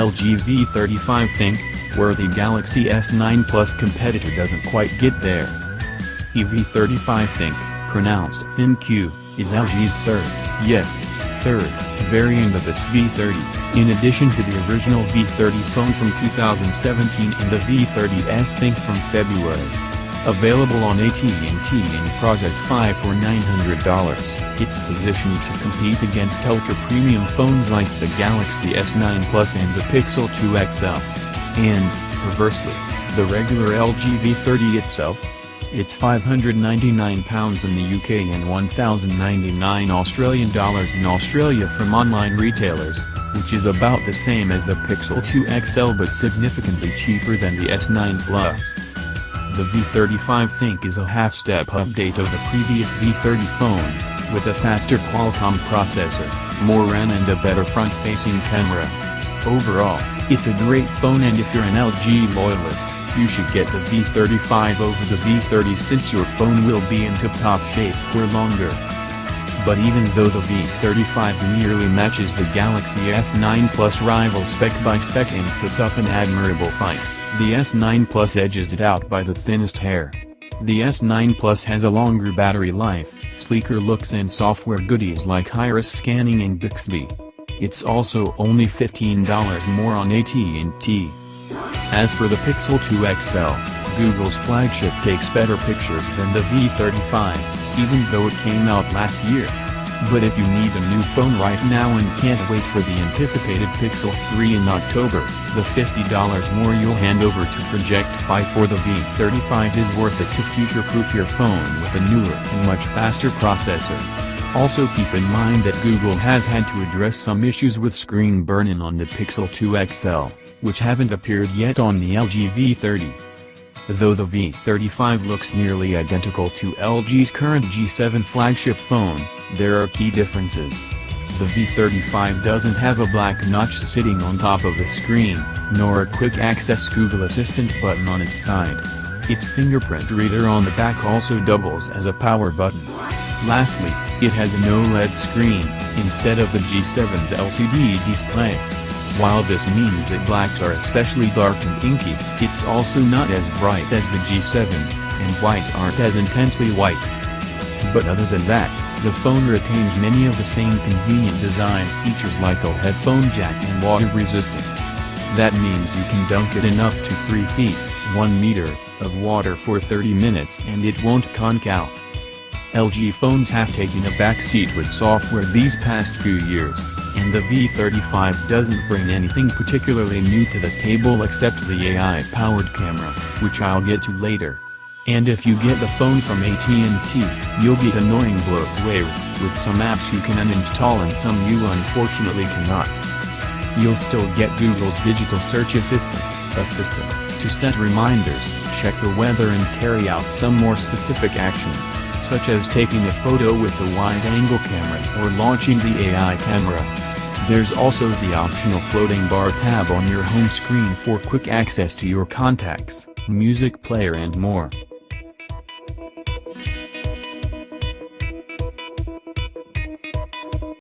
LG V35 ThinQ, where the Galaxy S9 Plus competitor doesn't quite get there. The V35 ThinQ, pronounced ThinQ, is LG's third variant of its V30, in addition to the original V30 phone from 2017 and the V30s ThinQ from February. Available on AT&T and Project 5 for $900, it's positioned to compete against ultra-premium phones like the Galaxy S9 Plus and the Pixel 2 XL. And, perversely, the regular LG V30 itself? It's £599 in the UK and $1,099 Australian dollars in Australia from online retailers, which is about the same as the Pixel 2 XL but significantly cheaper than the S9 Plus. The V35 ThinQ is a half-step update of the previous V30 phones, with a faster Qualcomm processor, more RAM and a better front-facing camera. Overall, it's a great phone, and if you're an LG loyalist, you should get the V35 over the V30 since your phone will be in tip-top shape for longer. But even though the V35 nearly matches the Galaxy S9 Plus rival spec by spec and puts up an admirable fight, the S9 Plus edges it out by the thinnest hair. The S9 Plus has a longer battery life, sleeker looks and software goodies like iris scanning and Bixby. It's also only $15 more on AT&T. As for the Pixel 2 XL, Google's flagship takes better pictures than the V35, even though it came out last year. But if you need a new phone right now and can't wait for the anticipated Pixel 3 in October, the $50 more you'll hand over to Project 5 for the V35 is worth it to future-proof your phone with a newer and much faster processor. Also keep in mind that Google has had to address some issues with screen burn-in on the Pixel 2 XL, which haven't appeared yet on the LG V30. Though the V35 looks nearly identical to LG's current G7 flagship phone, there are key differences. The V35 doesn't have a black notch sitting on top of the screen, nor a quick access Google Assistant button on its side. Its fingerprint reader on the back also doubles as a power button. Lastly, it has an OLED screen, instead of the G7's LCD display. While this means that blacks are especially dark and inky, it's also not as bright as the G7, and whites aren't as intensely white. But other than that, the phone retains many of the same convenient design features like a headphone jack and water resistance. That means you can dunk it in up to 3 feet, 1 meter, of water for 30 minutes and it won't conk out. LG phones have taken a backseat with software these past few years, and the V35 doesn't bring anything particularly new to the table except the AI-powered camera, which I'll get to later. And if you get the phone from AT&T, you'll get annoying bloatware, with some apps you can uninstall and some you unfortunately cannot. You'll still get Google's digital search assistant, to set reminders, check the weather and carry out some more specific actions, such as taking a photo with the wide-angle camera or launching the AI camera. There's also the optional floating bar tab on your home screen for quick access to your contacts, music player and more.